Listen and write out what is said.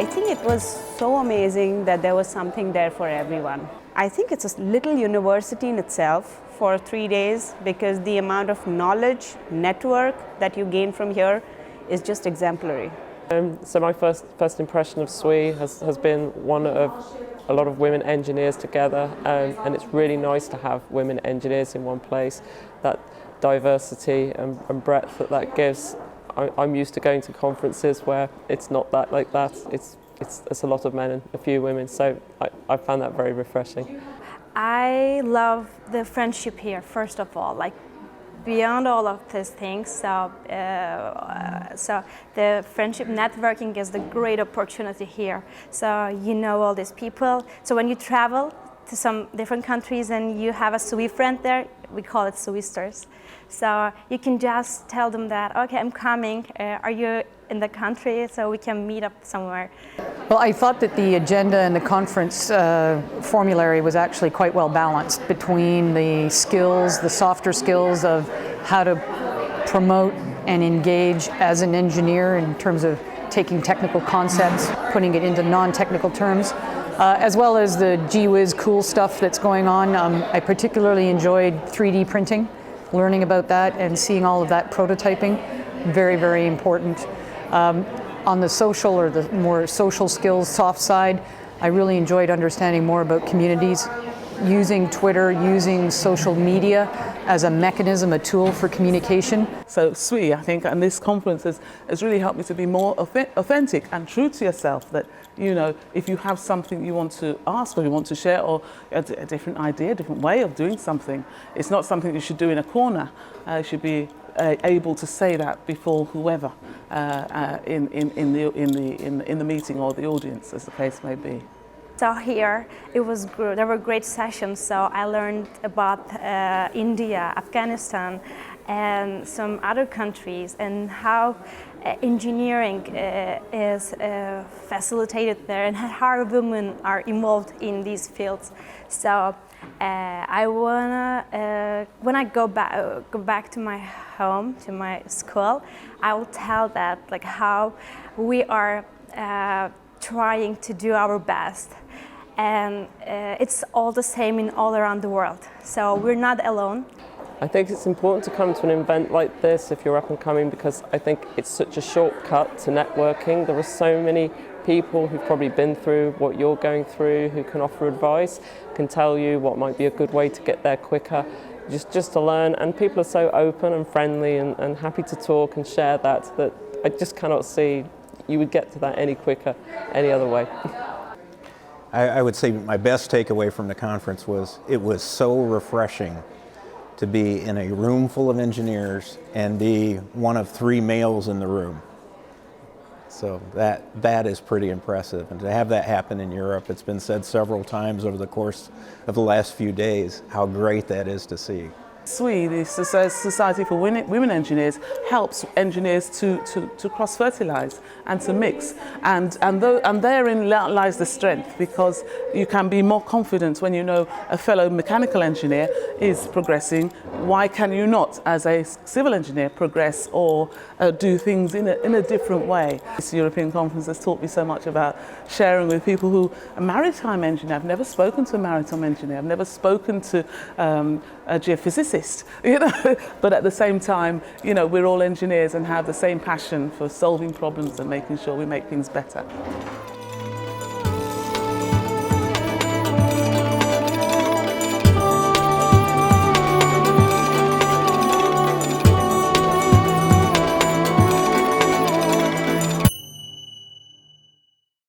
I think it was so amazing that there was something there for everyone. I think it's a little university in itself for 3 days because the amount of knowledge, network that you gain from here is just exemplary. So my first impression of SWE has been one of a lot of women engineers together, and it's really nice to have women engineers in one place. That diversity and breadth that gives. I'm used to going to conferences where it's not that like that. It's a lot of men and a few women, so I found that very refreshing. I love the friendship here, first of all, like beyond all of these things. So the friendship networking is the great opportunity here. So you know all these people. So when you travel to some different countries and you have a SWE friend there, we call it SWEsters. So you can just tell them that, okay, I'm coming. Are you in the country? So we can meet up somewhere. Well, I thought that the agenda and the conference formulary was actually quite well balanced between the skills, the softer skills of how to promote and engage as an engineer in terms of taking technical concepts, putting it into non-technical terms, as well as the gee whiz cool stuff that's going on. I particularly enjoyed 3D printing, learning about that and seeing all of that prototyping. Very, very important. On the social or the more social skills soft side, I really enjoyed understanding more about communities, using Twitter, using social media as a mechanism, a tool for communication. So SWE, I think, and this conference has really helped me to be more authentic and true to yourself, that, you know, if you have something you want to ask or you want to share, or a different idea, a different way of doing something, it's not something you should do in a corner. You should be able to say that before whoever in the meeting or the audience, as the case may be. So here, there were great sessions. So I learned about India, Afghanistan, and some other countries, and how engineering is facilitated there, and how women are involved in these fields. So I wanna, when I go back to my home, to my school, I will tell that like how we are trying to do our best, and it's all the same in all around the world. So we're not alone. I think it's important to come to an event like this if you're up and coming, because I think it's such a shortcut to networking. There are so many people who've probably been through what you're going through, who can offer advice, can tell you what might be a good way to get there quicker, just to learn. And people are so open and friendly and happy to talk and share that I just cannot see you would get to that any quicker any other way. I would say my best takeaway from the conference was it was so refreshing to be in a room full of engineers and be one of 3 males in the room. So that is pretty impressive. And to have that happen in Europe, it's been said several times over the course of the last few days, how great that is to see. SWE, the Society for Women Engineers, helps engineers to cross-fertilize and to mix, and therein lies the strength, because you can be more confident when you know a fellow mechanical engineer is progressing. Why can you not, as a civil engineer, progress or do things in a different way? This European conference has taught me so much about sharing with people who are maritime engineer. I've never spoken to a maritime engineer. I've never spoken to a geophysicist, you know, but at the same time, you know, we're all engineers and have the same passion for solving problems and making sure we make things better.